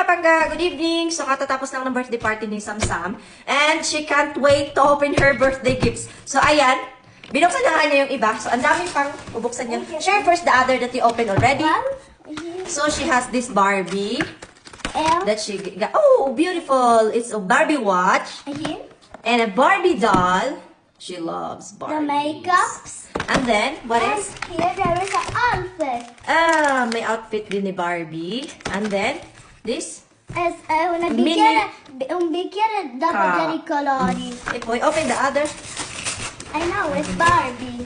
Pangga! Good evening! So, katatapos lang ng birthday party ni Sam. And she can't wait to open her birthday gifts. So, ayan. Binuksan na nga niya yung iba. So, ang dami pang bubuksan niya. Share first the other that you opened already. So, she has this Barbie. That she got. Oh, beautiful! It's a Barbie watch. And a Barbie doll. She loves Barbie. The makeups. And then, what else? Here there is an outfit. May outfit din ni Barbie. And then, this. Es una Mini- un bicchiere da vari colori. E poi, open the other. I know, it's Barbie.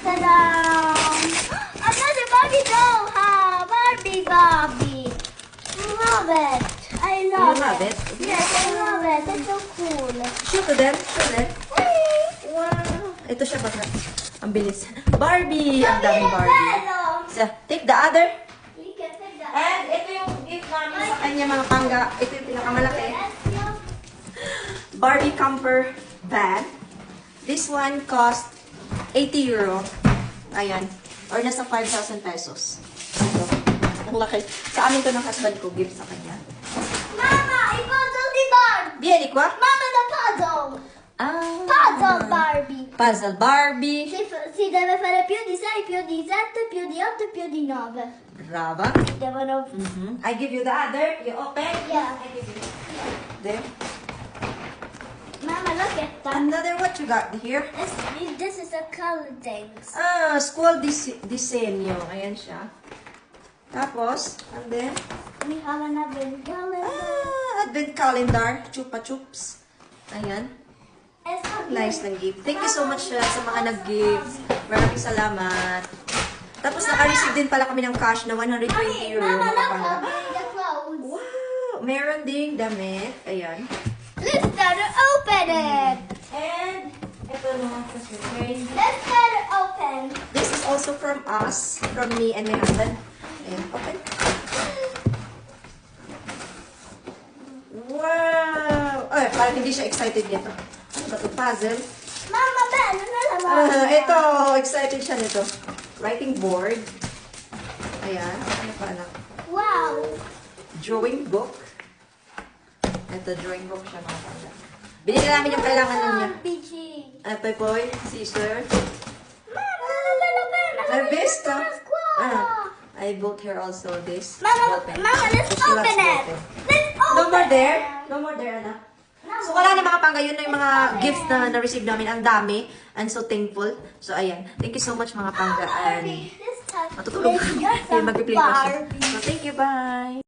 Ta-da! Another Barbie doll! Ha! Barbie! Love it! I love You love it? Yes, I love it. It's so cool. Show to them. Show them. Wow. Ito siya baka. Ang bilis. Barbie! Ang daming Barbie. So, take the other. You can take that. And ito yung gift namin sa kanya mga pangga. Ito yung pinakamalaki. Barbie camper van. This one cost 80 euro. Ayan. Or nasa 5,000 pesos. Ito. Ang laki. Sa amin to ng husband ko. Gift sa kanya. Mama, i puzzle di Barbie! Vieni qua. Mama, the puzzle! Puzzle Barbie! Puzzle Barbie. Si deve fare più di 6, più di 7, più di 8 e più di 9. Brava. Devono... I give you the other. You open. Yeah. I give you. There. Mama, look at that. Another what you got here? This is a color things. School disenyo. Ayan siya. Tapos, and then, We have another calendar. advent calendar. Chupa Chups. Ayan. It's so Nice ng gift. Thank you so much sa mga nag-gift. Maraming salamat. Tapos, naka-receive din pala kami ng cash na 120 euro. Mama, mga look pangga. how big the clothes. Wow! Meron ding damit. Ayan. Let's start to open it. And, ito naman sa screen. Let's start to open. This is also from us. From me and my husband. Ayan. Open. Wow! Ay, parang hindi siya excited nito. Ano ba ito? Puzzle. Mama, Ben, ano Ito, excited siya nito. Writing board. Ayan. Ano pa anak? Wow. Drawing book. Ito, drawing book siya mga pala. Binili namin yung kailangan niya. RPG. Ito po, scissor. Mama, Ben, Ay, best, ah. Squaw. I bought her also this. Mama, ball pen. Mama, let's She loves open ball it. pen. Let's No open more there. it. No more there, anak. So, wala na mga pangga. Yun na yung mga gifts na na-receive namin. Ang dami. I'm so thankful. So, ayan. Thank you so much mga pangga. And This time, matutulog let's kami. get some Mag-play pa siya. Barbie. So, thank you. Bye.